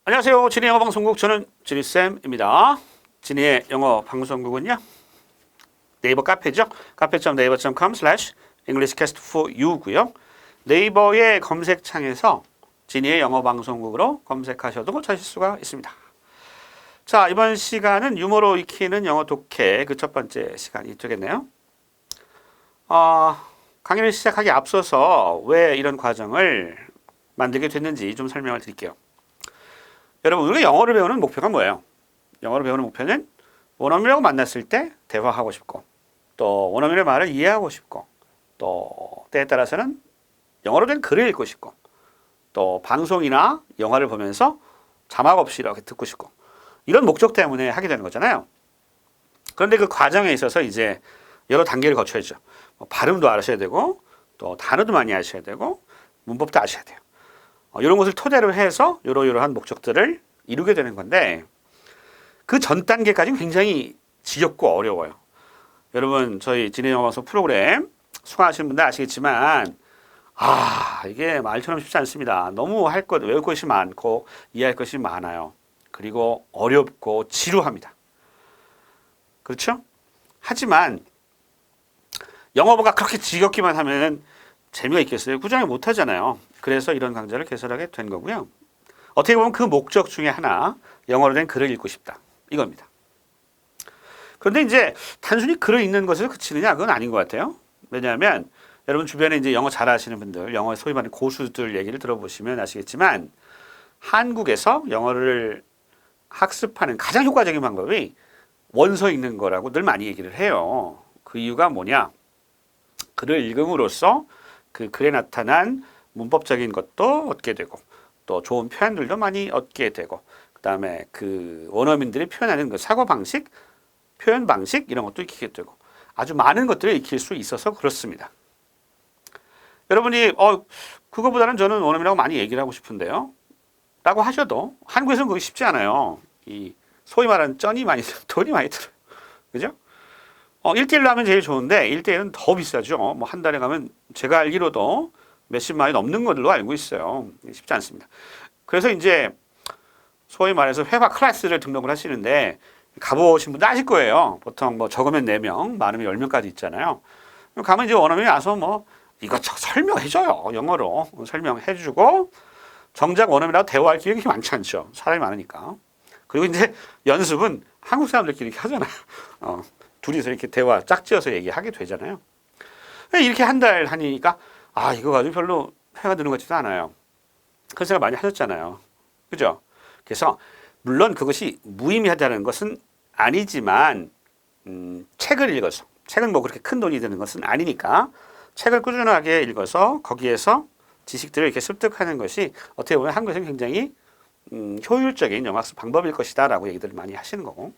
안녕하세요. 진의 영어 방송국 저는 진희쌤입니다. 진희의 영어 방송국은요. 네이버 카페죠. cafe.naver.com/englishcast4u고요. 네이버의 검색창에서 진희의 영어 방송국으로 검색하셔도 찾을 수가 있습니다. 자, 이번 시간은 유머로 익히는 영어 독해 그 첫 번째 시간이 되겠네요. 강의를 시작하기 앞서서 왜 이런 과정을 만들게 됐는지 좀 설명을 드릴게요. 여러분, 우리가 영어를 배우는 목표가 뭐예요? 영어를 배우는 목표는 원어민하고 만났을 때 대화하고 싶고, 또 원어민의 말을 이해하고 싶고, 또 때에 따라서는 영어로 된 글을 읽고 싶고, 또 방송이나 영화를 보면서 자막 없이 이렇게 듣고 싶고, 이런 목적 때문에 하게 되는 거잖아요. 그런데 그 과정에 있어서 이제 여러 단계를 거쳐야죠. 발음도 아셔야 되고, 또 단어도 많이 아셔야 되고, 문법도 아셔야 돼요. 이런 것을 토대로 해서 이러이러한 목적들을 이루게 되는 건데, 그 전 단계까지는 굉장히 지겹고 어려워요. 여러분, 저희 진해 영어 방송 프로그램 수강하시는 분들 아시겠지만, 이게 말처럼 쉽지 않습니다. 너무 외울 것이 많고 이해할 것이 많아요. 그리고 어렵고 지루합니다. 그렇죠? 하지만 영어가 그렇게 지겹기만 하면 재미가 있겠어요? 꾸준히 못 하잖아요. 그래서 이런 강좌를 개설하게 된 거고요. 어떻게 보면 그 목적 중에 하나, 영어로 된 글을 읽고 싶다. 이겁니다. 그런데 이제 단순히 글을 읽는 것에서 그치느냐? 그건 아닌 것 같아요. 왜냐하면 여러분 주변에 이제 영어 잘하시는 분들, 영어에 소위 말하는 고수들 얘기를 들어보시면 아시겠지만 한국에서 영어를 학습하는 가장 효과적인 방법이 원서 읽는 거라고 늘 많이 얘기를 해요. 그 이유가 뭐냐? 글을 읽음으로써 그 글에 나타난 문법적인 것도 얻게 되고, 또 좋은 표현들도 많이 얻게 되고, 그 다음에 그 원어민들이 표현하는 그 사고 방식, 표현 방식 이런 것도 익히게 되고, 아주 많은 것들을 익힐 수 있어서 그렇습니다. 여러분이 그거보다는 저는 원어민하고 많이 얘기를 하고 싶은데요 라고 하셔도 한국에서는 그게 쉽지 않아요. 이 소위 말하는 돈이 많이 들어요. 그죠? 1대1로 하면 제일 좋은데 1대1은 더 비싸죠. 뭐 한 달에 가면 제가 알기로도 몇십만이 넘는 걸로 알고 있어요. 쉽지 않습니다. 그래서 이제 소위 말해서 회화 클래스를 등록을 하시는데 가보신 분도 아실 거예요. 보통 뭐 적으면 4명, 많으면 10명까지 있잖아요. 가면 이제 원어민이 와서 뭐 이것저것 설명해줘요. 영어로 설명해주고, 정작 원어민하고 대화할 기회가 많지 않죠. 사람이 많으니까. 그리고 이제 연습은 한국 사람들끼리 이렇게 하잖아요. 둘이서 이렇게 대화 짝지어서 얘기하게 되잖아요. 이렇게 한 달 하니까 이거 가지고 별로 회가 드는 것 같지도 않아요. 그런 생각 많이 하셨잖아요. 그죠? 그래서 물론 그것이 무의미하다는 것은 아니지만 책을 읽어서, 책은 뭐 그렇게 큰 돈이 드는 것은 아니니까 책을 꾸준하게 읽어서 거기에서 지식들을 이렇게 습득하는 것이 어떻게 보면 한국에서는 굉장히 효율적인 영어학습 방법일 것이다 라고 얘기들을 많이 하시는 거고,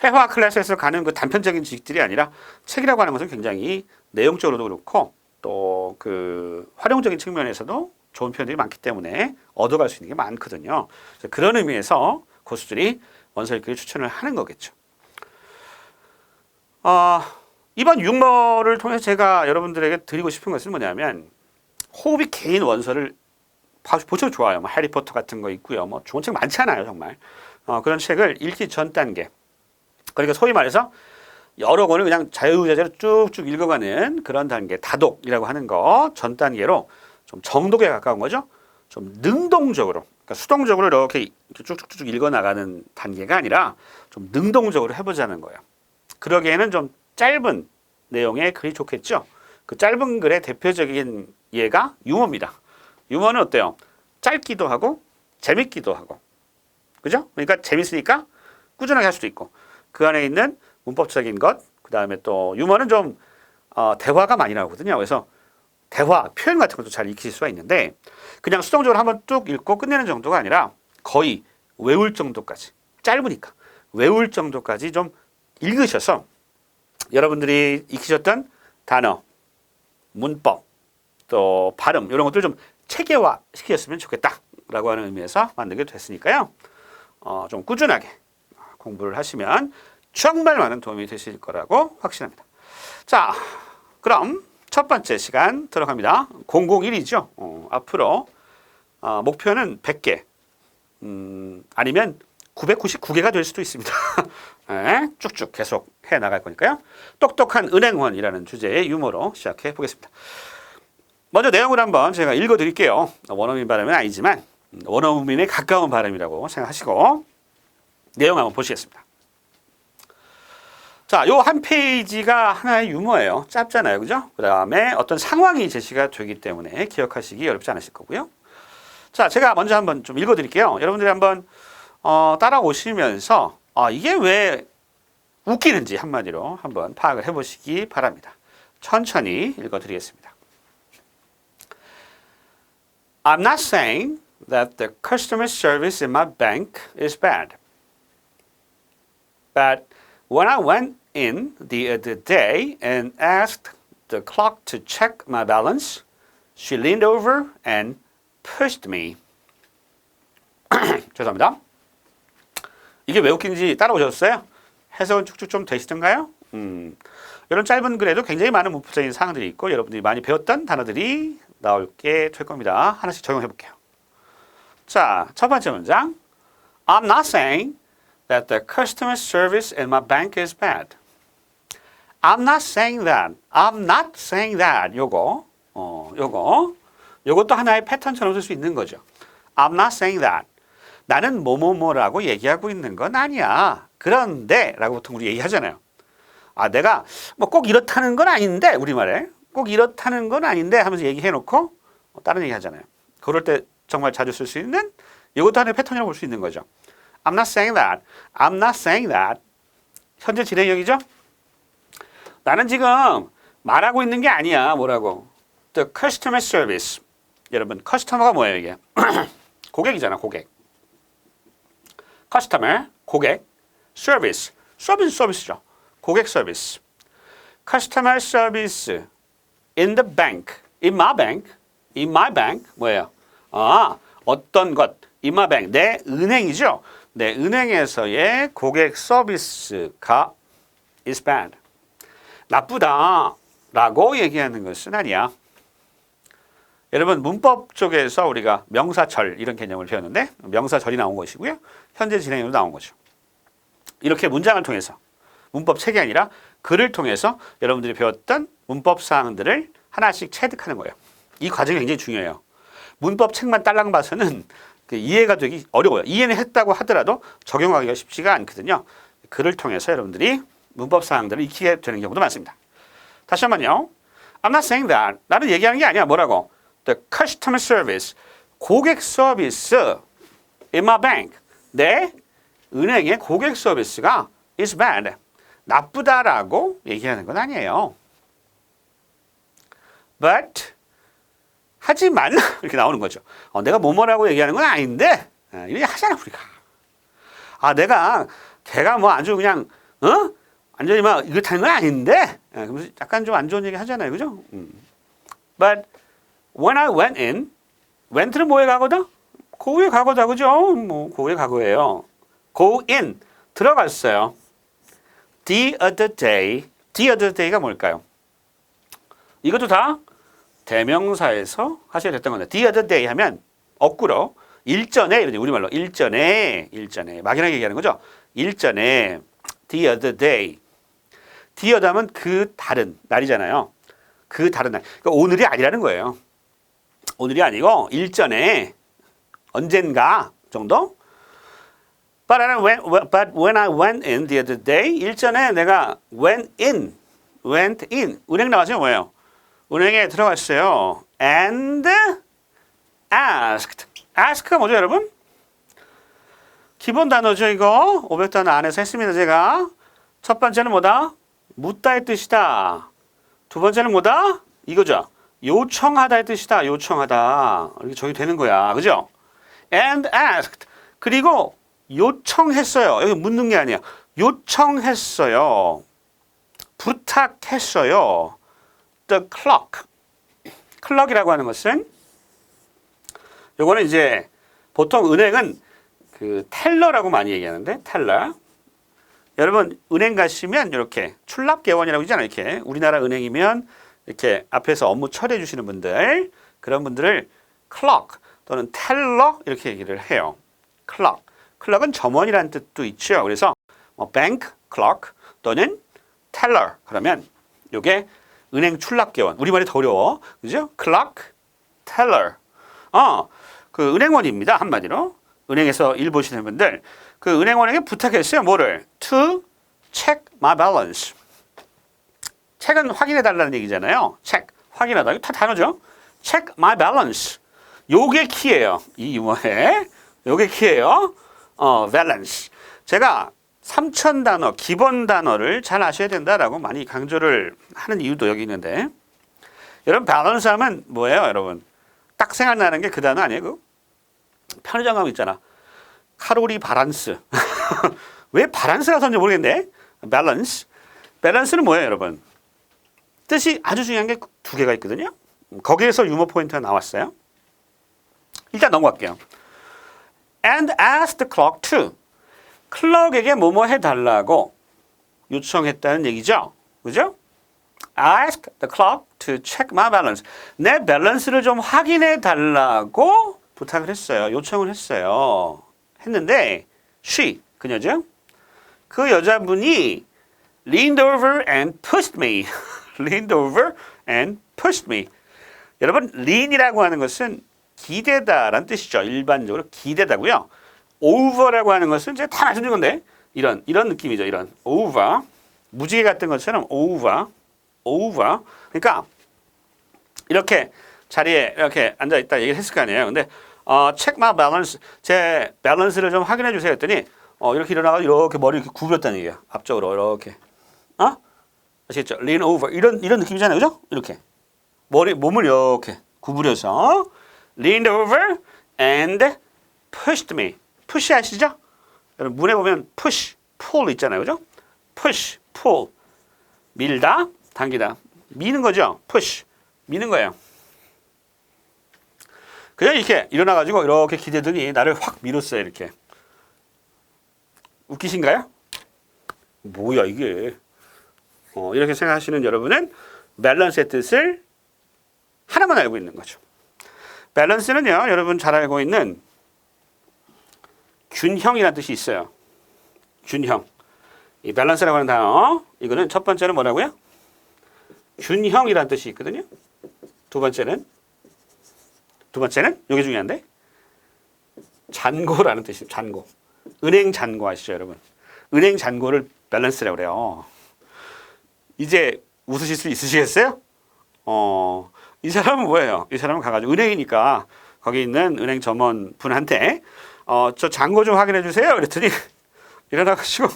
회화 클래스에서 가는 그 단편적인 지식들이 아니라 책이라고 하는 것은 굉장히 내용적으로도 그렇고 또 그 활용적인 측면에서도 좋은 표현들이 많기 때문에 얻어갈 수 있는 게 많거든요. 그런 의미에서 고수들이 원서 읽기를 추천을 하는 거겠죠. 이번 유머를 통해서 제가 여러분들에게 드리고 싶은 것은 뭐냐면, 호흡이 긴 원서를 보셔도 좋아요. 뭐 해리포터 같은 거 있고요. 뭐 좋은 책 많잖아요, 정말. 그런 책을 읽기 전 단계. 그러니까 소위 말해서 여러 권을 그냥 자유자재로 쭉쭉 읽어가는 그런 단계, 다독이라고 하는 거 전 단계로 좀 정독에 가까운 거죠. 좀 능동적으로, 그러니까 수동적으로 이렇게 쭉쭉쭉 읽어나가는 단계가 아니라 좀 능동적으로 해보자는 거예요. 그러기에는 좀 짧은 내용의 글이 좋겠죠. 그 짧은 글의 대표적인 예가 유머입니다. 유머는 어때요? 짧기도 하고 재밌기도 하고, 그죠? 그러니까 재밌으니까 꾸준하게 할 수도 있고, 그 안에 있는 문법적인 것, 그 다음에 또 유머는 좀 대화가 많이 나오거든요. 그래서 대화, 표현 같은 것도 잘 익힐 수가 있는데, 그냥 수동적으로 한번 뚝 읽고 끝내는 정도가 아니라 거의 외울 정도까지, 짧으니까 외울 정도까지 좀 읽으셔서 여러분들이 익히셨던 단어, 문법, 또 발음 이런 것들 좀 체계화 시키셨으면 좋겠다라고 하는 의미에서 만들게 됐으니까요. 좀 꾸준하게 공부를 하시면 정말 많은 도움이 되실 거라고 확신합니다. 자, 그럼 첫 번째 시간 들어갑니다. 001이죠. 앞으로 목표는 100개, 아니면 999개가 될 수도 있습니다. 네, 쭉쭉 계속 해 나갈 거니까요. 똑똑한 은행원이라는 주제의 유머로 시작해 보겠습니다. 먼저 내용을 한번 제가 읽어 드릴게요. 원어민 발음은 아니지만 원어민에 가까운 발음이라고 생각하시고 내용 한번 보시겠습니다. 자, 요 한 페이지가 하나의 유머예요. 짧잖아요. 그죠? 그 다음에 어떤 상황이 제시가 되기 때문에 기억하시기 어렵지 않으실 거고요. 자, 제가 먼저 한번 좀 읽어 드릴게요. 여러분들이 한번 따라오시면서 이게 왜 웃기는지 한마디로 한번 파악을 해보시기 바랍니다. 천천히 읽어 드리겠습니다. I'm not saying that the customer service in my bank is bad. But when I went in the other day and asked the clock to check my balance, she leaned over and pushed me. 죄송합니다. 이게 왜 웃긴지 따라오셨어요? 해석은 쭉쭉 좀 되시던가요? 이런 짧은 글에도 굉장히 많은 문법적인 사항들이 있고 여러분들이 많이 배웠던 단어들이 나올게 될 겁니다. 하나씩 적용해 볼게요. 자, 첫 번째 문장. I'm not saying that the customer service in my bank is bad. I'm not saying that. I'm not saying that. 요것도 하나의 패턴처럼 쓸 수 있는 거죠. I'm not saying that. 나는 뭐뭐뭐라고 얘기하고 있는 건 아니야. 그런데 라고 보통 우리 얘기하잖아요. 내가 뭐 꼭 이렇다는 건 아닌데 우리말에 꼭 이렇다는 건 아닌데 하면서 얘기해놓고 다른 얘기 하잖아요. 그럴 때 정말 자주 쓸 수 있는 이것도 하나의 패턴이라고 볼 수 있는 거죠. I'm not saying that. I'm not saying that. 현재 진행형이죠. 나는 지금 말하고 있는 게 아니야. 뭐라고? The customer service. 여러분, 커스터머가 뭐예요, 이게? 고객이잖아, 고객. customer, 고객. service, 서비스죠. 고객 서비스. customer service in the bank, in my bank, 뭐예요? 어떤 것, in my bank, 내 은행이죠. 내 은행에서의 고객 서비스가 is bad. 나쁘다라고 얘기하는 것은 아니야. 여러분 문법 쪽에서 우리가 명사절 이런 개념을 배웠는데 명사절이 나온 것이고요. 현재 진행으로 나온 거죠. 이렇게 문장을 통해서 문법 책이 아니라 글을 통해서 여러분들이 배웠던 문법 사항들을 하나씩 체득하는 거예요. 이 과정이 굉장히 중요해요. 문법 책만 딸랑 봐서는 이해가 되기 어려워요. 이해는 했다고 하더라도 적용하기가 쉽지가 않거든요. 글을 통해서 여러분들이 문법 사항들을 익히게 되는 경우도 많습니다. 다시 한번요. I'm not saying that. 나는 얘기하는 게 아니야. 뭐라고? The customer service. 고객 서비스 in my bank. 내 은행의 고객 서비스가 is bad. 나쁘다라고 얘기하는 건 아니에요. But 하지만 이렇게 나오는 거죠. 내가 뭐뭐라고 얘기하는 건 아닌데 이렇게 하잖아 우리가. 걔가 뭐 아주 그냥 완전히 막 이렇다는 건 아닌데 그러면서 약간 좀 안 좋은 얘기 하잖아요, 그죠? But when I went in, went는 뭐에 가거다? 고의 과거다, 그죠? 뭐 고의 과거예요. Go in 들어갔어요. The other day가 뭘까요? 이것도 다 대명사에서 하셔야 됐던 건데 the other day 하면 거꾸로 일전에 우리말로 일전에 막연하게 얘기하는 거죠. 일전에 the other day. the other 하면 그 다른 날이잖아요. 그 다른 날. 그러니까 오늘이 아니라는 거예요. 오늘이 아니고 일전에 언젠가 정도? But when I went in the other day, 일전에 내가 went in. 은행 나왔어요, 뭐예요? 은행에 들어갔어요. And asked. ask가 뭐죠, 여러분? 기본 단어죠, 이거. 500단어 안에서 했습니다, 제가. 첫 번째는 뭐다? 묻다의 뜻이다. 두 번째는 뭐다? 이거죠. 요청하다의 뜻이다. 요청하다. 이렇게 적용이 되는 거야. 그죠? And asked. 그리고 요청했어요. 여기 묻는 게 아니야. 요청했어요. 부탁했어요. The clock. clock이라고 하는 것은 요거는 이제 보통 은행은 그 텔러라고 많이 얘기하는데 텔러. 여러분 은행 가시면 이렇게 출납개원이라고 있잖아요. 이렇게 우리나라 은행이면 이렇게 앞에서 업무 처리해 주시는 분들 그런 분들을 clock 또는 텔러 이렇게 얘기를 해요. clock. clock은 점원이라는 뜻도 있죠. 그래서 bank clock 또는 teller 그러면 이게 은행 출납계원. 우리말이 더 어려워. 그죠? clock, teller. 그 은행원입니다. 한마디로. 은행에서 일 보시는 분들 그 은행원에게 부탁했어요. 뭐를? To check my balance. 책은 확인해 달라는 얘기잖아요. check 확인하다. 이거 다 단어죠. check my balance. 요게 키예요. 이 유머에. 요게 키예요. balance. 제가 3,000단어, 기본 단어를 잘 아셔야 된다라고 많이 강조를 하는 이유도 여기 있는데 여러분 밸런스 하면 뭐예요 여러분? 딱 생각나는 게 그 단어 아니에요? 그 편의점 가면 있잖아. 칼로리 바란스. 왜 바란스라고 썼는지 모르겠네. 밸런스. 밸런스는 뭐예요 여러분? 뜻이 아주 중요한 게 두 개가 있거든요. 거기에서 유머 포인트가 나왔어요. 일단 넘어갈게요. And ask the clock to. 클럭에게 뭐뭐 해달라고 요청했다는 얘기죠. 그죠? Ask the clock to check my balance. 내 밸런스를 좀 확인해 달라고 부탁을 했어요. 요청을 했어요. 했는데 she, 그녀죠? 그 여자분이 leaned over and pushed me. leaned over and pushed me. 여러분, lean이라고 하는 것은 기대다라는 뜻이죠. 일반적으로 기대다고요. over라고 하는 것은 이제 다 말씀드린 건데 이런 느낌이죠. 이런 over 무지개 같은 것처럼 over 그러니까 이렇게 자리에 이렇게 앉아 있다 얘기를 했을 거 아니에요. 근데 check my balance 제 밸런스를 좀 확인해 주세요 했더니 이렇게 일어나가 이렇게 머리 이렇게 구부렸다는 얘기야. 앞쪽으로 이렇게 아시겠죠? lean over 이런 느낌이잖아요, 그죠? 이렇게 몸을 이렇게 구부려서 leaned over and pushed me. push 아시죠? 여러분 문에 보면 push, pull 있잖아요, 그죠? push, pull 밀다, 당기다, 미는 거죠. push, 미는 거예요. 그냥 이렇게 일어나가지고 이렇게 기대더니 나를 확 밀었어요, 이렇게. 웃기신가요? 뭐야 이게? 이렇게 생각하시는 여러분은 밸런스의 뜻을 하나만 알고 있는 거죠. 밸런스는요, 여러분 잘 알고 있는 균형이라는 뜻이 있어요. 균형. 이 밸런스라고 하는 단어, 이거는 첫 번째는 뭐라고요? 균형이라는 뜻이 있거든요. 두 번째는 이게 중요한데 잔고라는 뜻이에요. 잔고. 은행 잔고 아시죠, 여러분? 은행 잔고를 밸런스라고 그래요. 이제 웃으실 수 있으시겠어요? 이 사람은 뭐예요? 이 사람은 가가지고 은행이니까 거기 있는 은행 점원 분한테 저 잔고 좀 확인해 주세요. 그랬더니 일어나가지고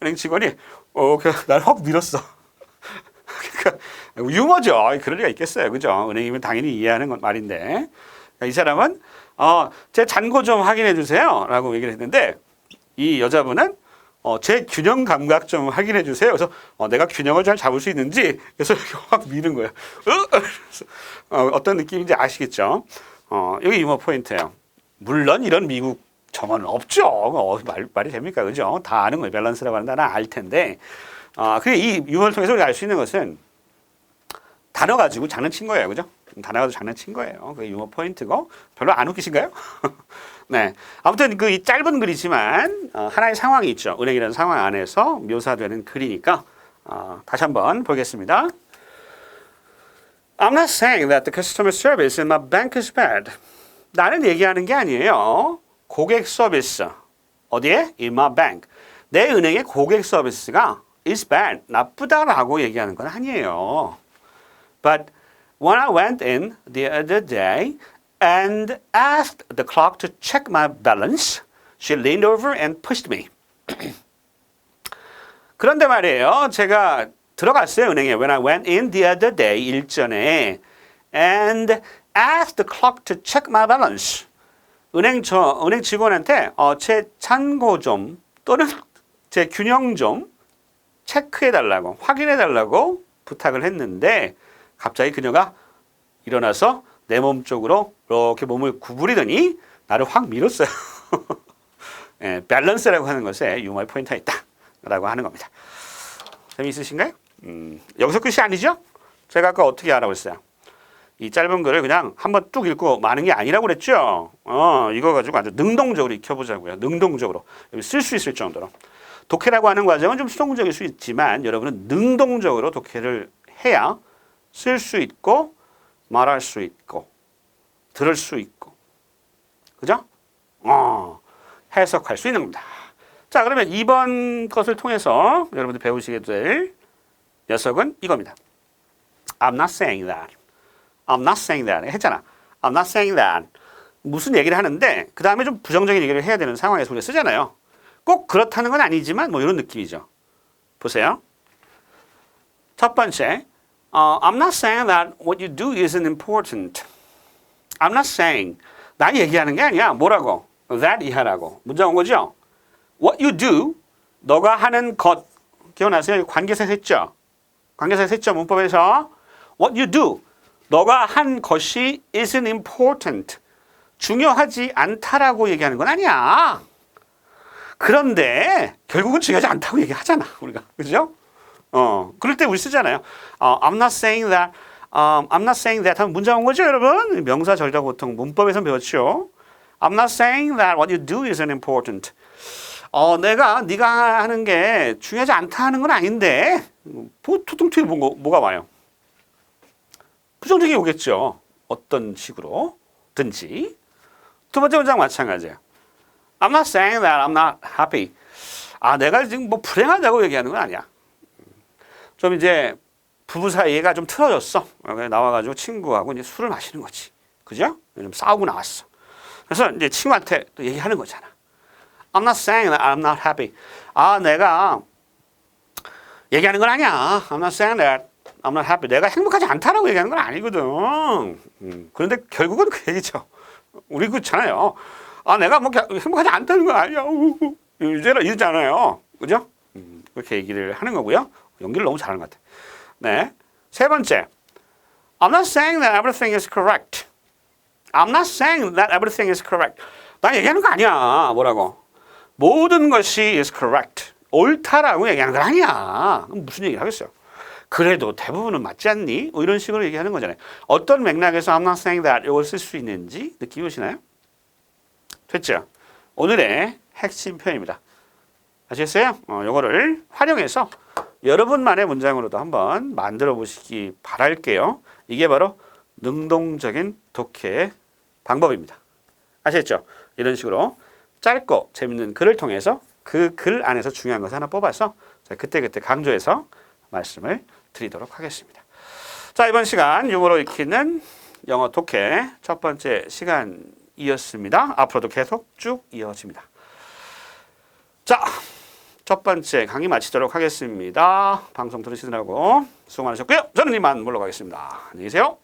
은행 직원이 날 확 밀었어. 그러니까 유머죠. 그럴 리가 있겠어요, 그죠? 은행이면 당연히 이해하는 건 말인데 그러니까 이 사람은 제 잔고 좀 확인해 주세요라고 얘기를 했는데 이 여자분은 제 균형 감각 좀 확인해 주세요. 그래서 내가 균형을 잘 잡을 수 있는지 그래서 확 미는 거예요. 어떤 느낌인지 아시겠죠? 여기 유머 포인트예요. 물론 이런 미국 점원은 없죠. 말이 됩니까? 그죠? 다 아는 거예요. 밸런스라고 하는 단어 알 텐데. 그게 이 유머를 통해서 우리가 알 수 있는 것은 단어 가지고 장난친 거예요. 그죠? 단어 가지고 장난친 거예요. 그게 유머 포인트고. 별로 안 웃기신가요? 네. 아무튼 그 이 짧은 글이지만 하나의 상황이 있죠. 은행이라는 상황 안에서 묘사되는 글이니까 다시 한번 보겠습니다. I'm not saying that the customer service in my bank is bad. 나는 얘기하는 게 아니에요. 고객 서비스. 어디에? In my bank. 내 은행의 고객 서비스가 is bad. 나쁘다라고 얘기하는 건 아니에요. But when I went in the other day and asked the clock to check my balance, she leaned over and pushed me. 그런데 말이에요. 제가 들어갔어요, 은행에. When I went in the other day, 일전에 and asked the clock to check my balance. 은행 직원한테 제 잔고 좀 또는 제 균형 좀 체크해달라고, 확인해달라고 부탁을 했는데 갑자기 그녀가 일어나서 내 몸 쪽으로 이렇게 몸을 구부리더니 나를 확 밀었어요. 예, 밸런스라고 하는 것에 유머의 포인트가 있다라고 하는 겁니다. 재미있으신가요? 여기서 끝이 아니죠? 제가 아까 어떻게 하라고 했어요? 이 짧은 글을 그냥 한번 뚝 읽고 마는 게 아니라고 그랬죠. 이거 가지고 아주 능동적으로 익혀보자고요. 능동적으로 쓸 수 있을 정도로. 독해라고 하는 과정은 좀 수동적일 수 있지만 여러분은 능동적으로 독해를 해야 쓸 수 있고 말할 수 있고 들을 수 있고 그죠? 해석할 수 있는 겁니다. 자, 그러면 이번 것을 통해서 여러분들 배우시게 될 녀석은 이겁니다. I'm not saying that. I'm not saying that. 했잖아. I'm not saying that. 무슨 얘기를 하는데 그 다음에 좀 부정적인 얘기를 해야 되는 상황에서 우리가 쓰잖아요. 꼭 그렇다는 건 아니지만 뭐 이런 느낌이죠. 보세요. 첫 번째, I'm not saying that what you do isn't important. I'm not saying. 나 얘기하는 게 아니야. 뭐라고? That 이하라고. 문장 온 거죠? What you do, 너가 하는 것. 기억나세요? 관계사에서 했죠? 관계사에서 했죠? 문법에서. What you do, 너가 한 것이 isn't important. 중요하지 않다라고 얘기하는 건 아니야. 그런데 결국은 중요하지 않다고 얘기하잖아. 우리가. 그죠? 그럴 때 우리 쓰잖아요. I'm not saying that. I'm not saying that 하면 문장 온 거죠, 여러분? 명사 절다 보통 문법에서 배웠죠. I'm not saying that what you do isn't important. 네가 하는 게 중요하지 않다 하는 건 아닌데 보통 뒤에 뭐가 와요? 부정적이 오겠죠. 어떤 식으로든지. 두 번째 문장 마찬가지예요. I'm not saying that I'm not happy. 내가 지금 뭐 불행하다고 얘기하는 건 아니야. 좀 이제 부부 사이가 좀 틀어졌어. 나와가지고 친구하고 이제 술을 마시는 거지. 그죠? 좀 싸우고 나왔어. 그래서 이제 친구한테 또 얘기하는 거잖아. I'm not saying that I'm not happy. 내가 얘기하는 건 아니야. I'm not saying that I'm not happy. 내가 행복하지 않다라고 얘기하는 건 아니거든. 그런데 결국은 그 얘기죠. 우리 그렇잖아요. 내가 뭐 행복하지 않다는 건 아니야. 이러잖아요. 그죠? 그렇게 얘기를 하는 거고요. 연기를 너무 잘하는 것 같아. 네. 세 번째. I'm not saying that everything is correct. I'm not saying that everything is correct. 나 얘기하는 거 아니야. 뭐라고? 모든 것이 is correct. 옳다라고 얘기하는 건 아니야. 무슨 얘기를 하겠어요? 그래도 대부분은 맞지 않니? 뭐 이런 식으로 얘기하는 거잖아요. 어떤 맥락에서 I'm not saying that 이걸 쓸 수 있는지 느낌이 오시나요? 됐죠? 오늘의 핵심 표현입니다. 아시겠어요? 요거를 활용해서 여러분만의 문장으로도 한번 만들어 보시기 바랄게요. 이게 바로 능동적인 독해의 방법입니다. 아시겠죠? 이런 식으로 짧고 재밌는 글을 통해서 그 글 안에서 중요한 것을 하나 뽑아서 그때그때 강조해서 말씀을 드리도록 하겠습니다. 자, 이번 시간 유머로 익히는 영어 독해 첫 번째 시간이었습니다. 앞으로도 계속 쭉 이어집니다. 자, 첫 번째 강의 마치도록 하겠습니다. 방송 들으시느라고 수고 많으셨고요. 저는 이만 물러가겠습니다. 안녕히 계세요.